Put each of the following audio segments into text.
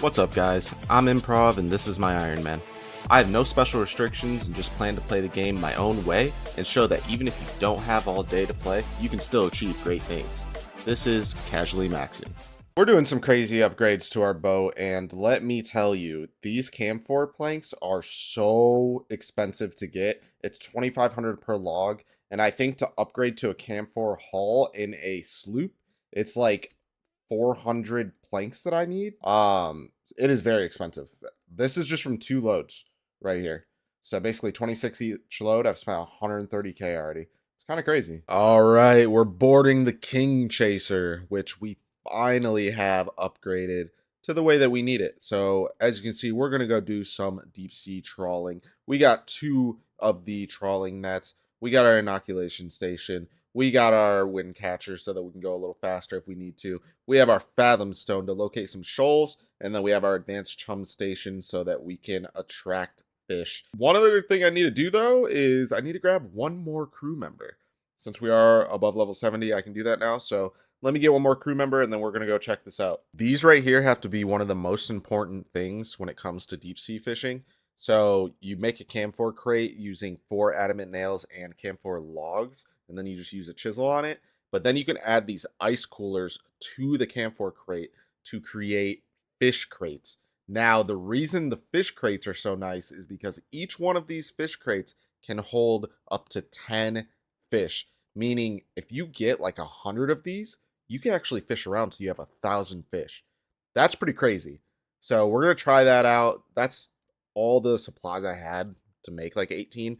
What's up, guys? I'm Improv, and this is my Ironman. I have no special restrictions and just plan to play the game my own way and show that even if you don't have all day to play, you can still achieve great things. This is Casually Maxing. We're doing some crazy upgrades to our boat, and let me tell you, these camphor planks are so expensive to get. It's $2,500 per log, and I think to upgrade to a camphor hull in a sloop, it's like 400 planks that I need. It is very expensive. This is just from 2 loads right here. So basically 26 each load. I've spent 130K already. It's kind of crazy. All right, we're boarding the King Chaser, which we finally have upgraded to the way that we need it. So as you can see, we're going to go do some deep sea trawling. We got 2 of the trawling nets. We got our inoculation station. We got our wind catcher so that we can go a little faster if we need to. We have our fathom stone to locate some shoals, and then we have our advanced chum station so that we can attract fish. One other thing I need to do though is I need to grab one more crew member. Since we are above level 70, I can do that now. So let me get one more crew member and then we're going to go check this out. These right here have to be one of the most important things when it comes to deep sea fishing. So you make a camphor crate using 4 adamant nails and camphor logs, and then you just use a chisel on it. But then you can add these ice coolers to the camphor crate to create fish crates. Now, the reason the fish crates are so nice is because each one of these fish crates can hold up to 10 fish, meaning if you get like 100 of these, you can actually fish around till you have 1,000 fish. That's pretty crazy. So we're going to try that out. That's all the supplies I had to make like 18.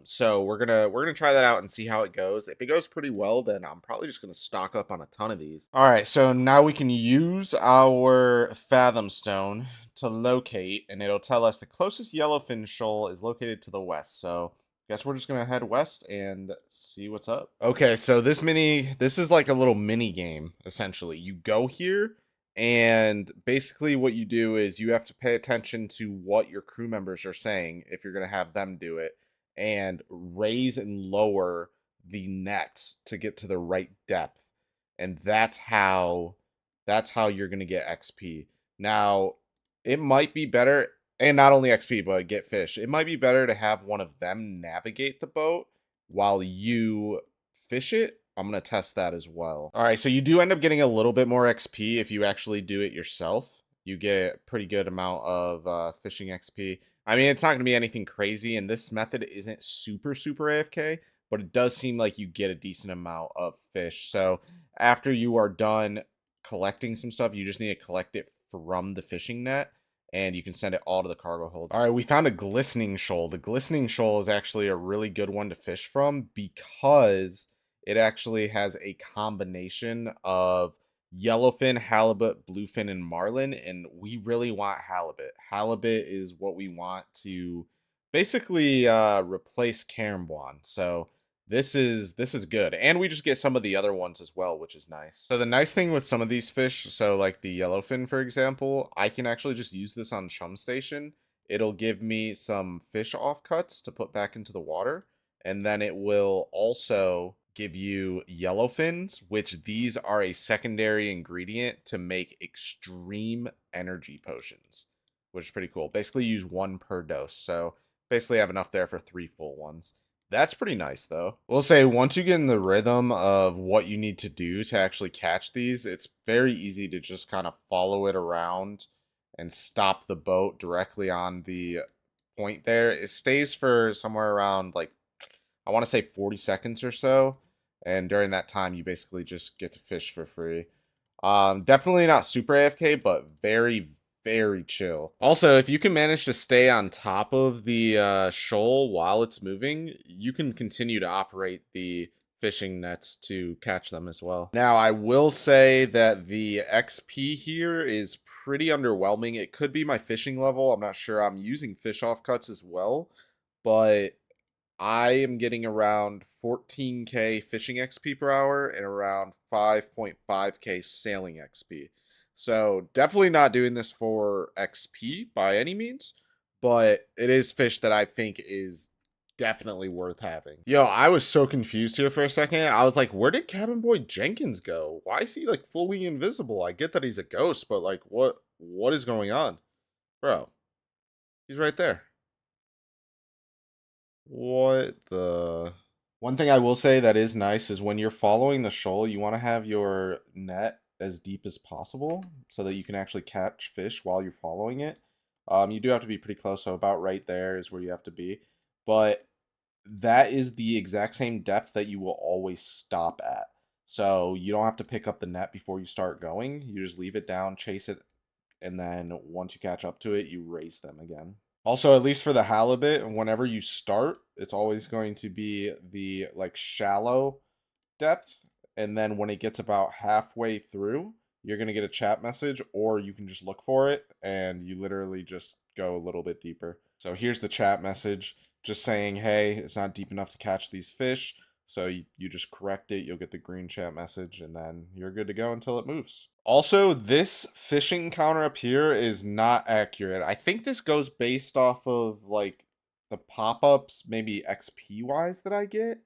So we're gonna try that out and see how it goes. If it goes pretty well, then I'm probably just gonna stock up on a ton of these. All right, so now we can use our fathom stone to locate, and it'll tell us the closest yellowfin shoal is located to the west. So guess we're just gonna head west and see what's up. Okay, so this is like a little mini game essentially. You go here, and basically what you do is you have to pay attention to what your crew members are saying if you're gonna have them do it, and raise and lower the nets to get to the right depth. And that's how you're going to get XP. Now, it might be better, and not only XP but get fish. It might be better to have one of them navigate the boat while you fish it. I'm going to test that as well. All right, so you do end up getting a little bit more XP if you actually do it yourself. You get a pretty good amount of fishing XP. I mean, it's not going to be anything crazy, and this method isn't super AFK, but it does seem like you get a decent amount of fish. So after you are done collecting some stuff, you just need to collect it from the fishing net, and you can send it all to the cargo hold. All right, we found a glistening shoal. The glistening shoal is actually a really good one to fish from because it actually has a combination of yellowfin, halibut, bluefin, and marlin, and we really want halibut. Halibut is what we want to basically replace carambuan. So this is good, and we just get some of the other ones as well, which is nice. So the nice thing with some of these fish, so like the yellowfin for example, I can actually just use this on chum station. It'll give me some fish offcuts to put back into the water, and then it will also give you yellowfins, which these are a secondary ingredient to make extreme energy potions, which is pretty cool. Basically use 1 per dose. So basically have enough there for 3 full ones. That's pretty nice though. We'll say once you get in the rhythm of what you need to do to actually catch these, it's very easy to just kind of follow it around and stop the boat directly on the point there. It stays for somewhere around like, I want to say 40 seconds or so. And during that time, you basically just get to fish for free. Definitely not super AFK, but very chill. Also, if you can manage to stay on top of the shoal while it's moving, you can continue to operate the fishing nets to catch them as well. Now, I will say that the XP here is pretty underwhelming. It could be my fishing level. I'm not sure. I'm using fish off cuts as well, but I am getting around 14K fishing XP per hour and around 5.5K sailing XP. So definitely not doing this for XP by any means, but it is fish that I think is definitely worth having. Yo, I was so confused here for a second. I was like, where did Cabin Boy Jenkins go? Why is he like fully invisible? I get that he's a ghost, but like what is going on? Bro, he's right there. What the? One thing I will say that is nice is when you're following the shoal, you want to have your net as deep as possible so that you can actually catch fish while you're following it. You do have to be pretty close, so about right there is where you have to be. But that is the exact same depth that you will always stop at. So you don't have to pick up the net before you start going. You just leave it down, chase it, and then once you catch up to it, you race them again. Also, at least for the halibut, whenever you start, it's always going to be the like shallow depth, and then when it gets about halfway through, you're going to get a chat message, or you can just look for it and you literally just go a little bit deeper. So here's the chat message just saying, hey, it's not deep enough to catch these fish. So you just correct it, you'll get the green chat message, and then you're good to go until it moves. Also, this fishing counter up here is not accurate. I think this goes based off of like the pop-ups, maybe XP wise, that I get,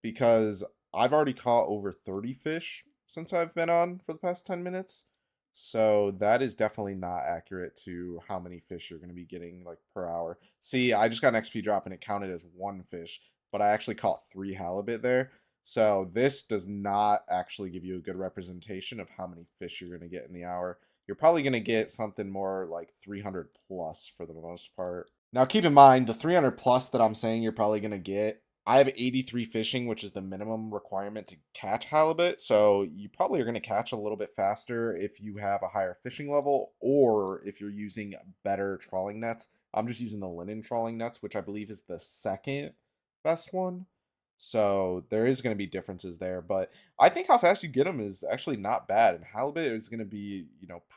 because I've already caught over 30 fish since I've been on for the past 10 minutes. So that is definitely not accurate to how many fish you're going to be getting like per hour. See, I just got an XP drop and it counted as one fish, but I actually caught 3 halibut there. So this does not actually give you a good representation of how many fish you're going to get in the hour. You're probably going to get something more like 300 plus for the most part. Now keep in mind, the 300 plus that I'm saying you're probably going to get, I have 83 fishing, which is the minimum requirement to catch halibut. So you probably are going to catch a little bit faster if you have a higher fishing level or if you're using better trawling nets. I'm just using the linen trawling nets, which I believe is the second best one. So there is going to be differences there, but I think how fast you get them is actually not bad. And halibut is going to be,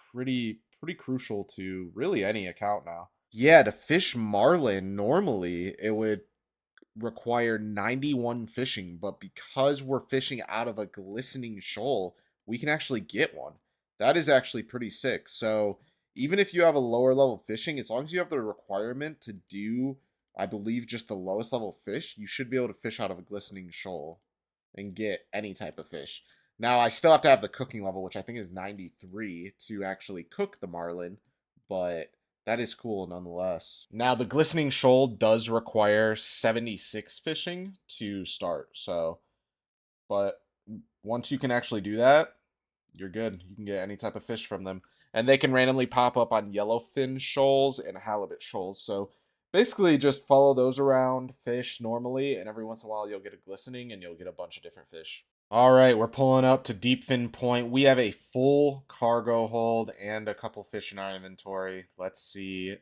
pretty crucial to really any account now. Yeah, to fish marlin, normally it would require 91 fishing, but because we're fishing out of a glistening shoal, we can actually get one. That is actually pretty sick. So even if you have a lower level fishing, as long as you have the requirement to do, I believe, just the lowest level fish, you should be able to fish out of a glistening shoal and get any type of fish. Now, I still have to have the cooking level, which I think is 93 to actually cook the marlin, but that is cool nonetheless. Now, the glistening shoal does require 76 fishing to start. So, but once you can actually do that, you're good. You can get any type of fish from them. And they can randomly pop up on yellowfin shoals and halibut shoals. So basically just follow those around, fish normally, and every once in a while you'll get a glistening and you'll get a bunch of different fish. All right, we're pulling up to Deep Fin Point. We have a full cargo hold and a couple fish in our inventory. Let's see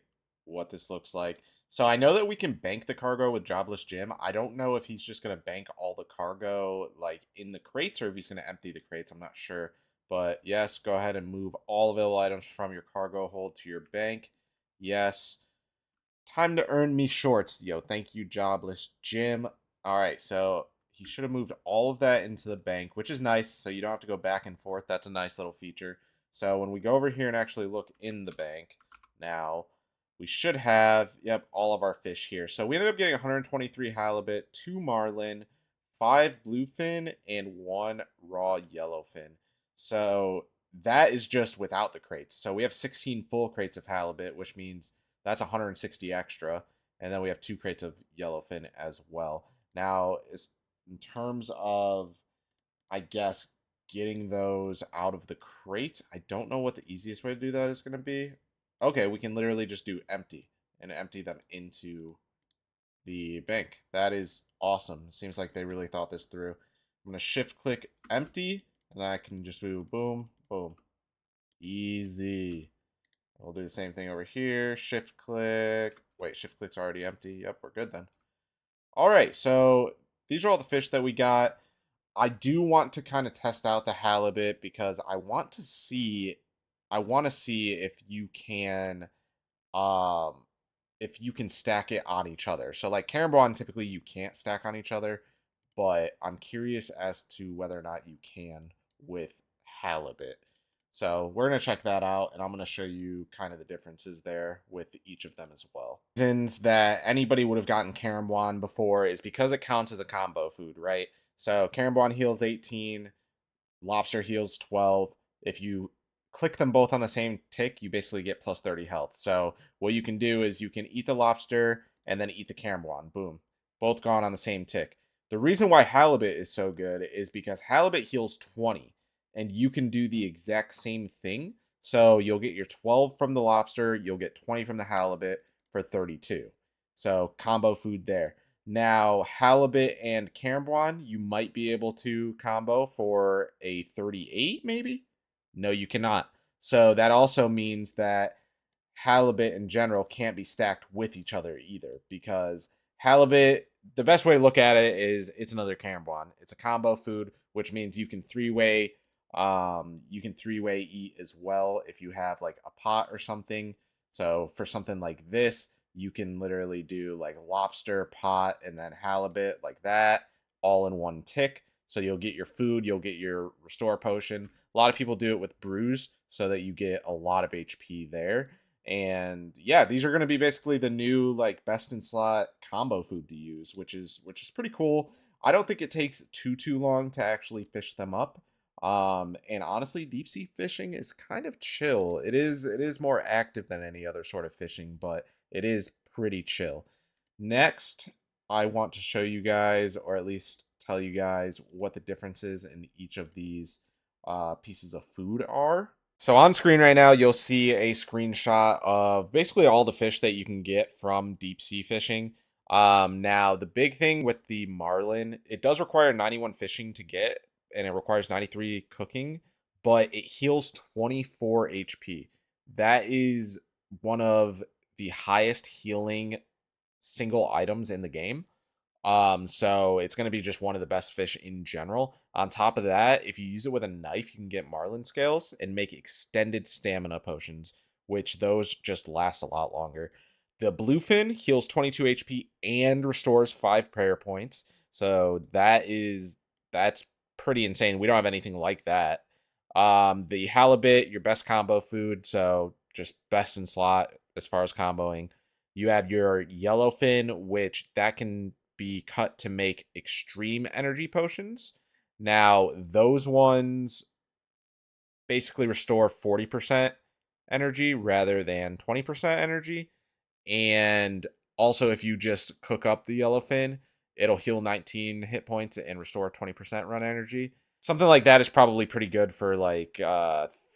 what this looks like. So I know that we can bank the cargo with Jobless Jim. I don't know if he's just going to bank all the cargo like in the crates or if he's going to empty the crates. I'm not sure. But yes, go ahead and move all available items from your cargo hold to your bank. Yes. Time to earn me shorts. Yo, thank you, Jobless Jim. All right, so he should have moved all of that into the bank, which is nice. So you don't have to go back and forth. That's a nice little feature. So when we go over here and actually look in the bank, now we should have, yep, all of our fish here. So we ended up getting 123 halibut, 2 marlin, 5 bluefin, and 1 raw yellowfin. So that is just without the crates. So we have 16 full crates of halibut, which means that's 160 extra. And then we have 2 crates of yellowfin as well. Now, in terms of, I guess, getting those out of the crate, I don't know what the easiest way to do that is going to be. Okay, we can literally just do empty and empty them into the bank. That is awesome. Seems like they really thought this through. I'm going to shift click empty, and then I can just do boom, boom. Easy. We'll do the same thing over here. Shift click. Wait, shift click's already empty. Yep, we're good then. All right, so these are all the fish that we got. I do want to kind of test out the halibut because I want to see if you can stack it on each other. So like Carambawn, typically you can't stack on each other, but I'm curious as to whether or not you can with halibut. So we're going to check that out, and I'm going to show you kind of the differences there with each of them as well. Reasons that anybody would have gotten carambuan before is because it counts as a combo food, right? So carambuan heals 18, lobster heals 12. If you click them both on the same tick, you basically get plus 30 health. So what you can do is you can eat the lobster and then eat the carambuan. Boom. Both gone on the same tick. The reason why halibut is so good is because halibut heals 20 and you can do the exact same thing. So you'll get your 12 from the lobster, you'll get 20 from the halibut for 32. So combo food there. Now, halibut and carambuan, you might be able to combo for a 38, maybe? No, you cannot. So that also means that halibut in general can't be stacked with each other either, because halibut, the best way to look at it is it's another carambuan. It's a combo food, which means you can three-way eat as well if you have like a pot or something. So for something like this, you can literally do like lobster, pot, and then halibut like that, all in one tick. So you'll get your food, you'll get your restore potion. A lot of people do it with brews so that you get a lot of HP there. And yeah, these are going to be basically the new like best in slot combo food to use, which is pretty cool. I don't think it takes too long to actually fish them up. And honestly, deep sea fishing is kind of chill. It is more active than any other sort of fishing, but it is pretty chill. Next, I want to show you guys, or at least tell you guys, what the differences in each of these pieces of food are. So on screen right now, you'll see a screenshot of basically all the fish that you can get from deep sea fishing. Now, the big thing with the marlin, it does require 91 fishing to get, and it requires 93 cooking, but it heals 24 HP. That is one of the highest healing single items in the game. So it's going to be just one of the best fish in general. On top of that, if you use it with a knife, you can get marlin scales and make extended stamina potions, which those just last a lot longer. The bluefin heals 22 HP and restores 5 prayer points. So that's pretty insane. We don't have anything like that. The halibut, your best combo food, so just best in slot as far as comboing. You have your yellowfin, which that can be cut to make extreme energy potions. Now, those ones basically restore 40% energy rather than 20% energy. And also, if you just cook up the yellowfin, it'll heal 19 hit points and restore 20% run energy. Something like that is probably pretty good for like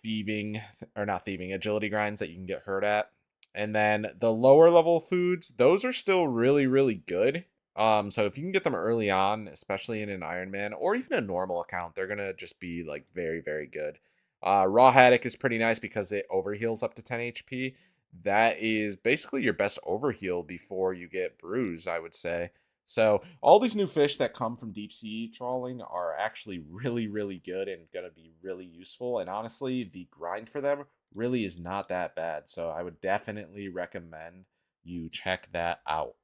thieving, or not thieving, agility grinds that you can get hurt at. And then the lower level foods, those are still really, really good. So if you can get them early on, especially in an Ironman or even a normal account, they're gonna just be like very, very good. Raw haddock is pretty nice because it overheals up to 10 HP. That is basically your best overheal before you get bruised, I would say. So all these new fish that come from deep sea trawling are actually really, really good and going to be really useful. And honestly, the grind for them really is not that bad. So I would definitely recommend you check that out.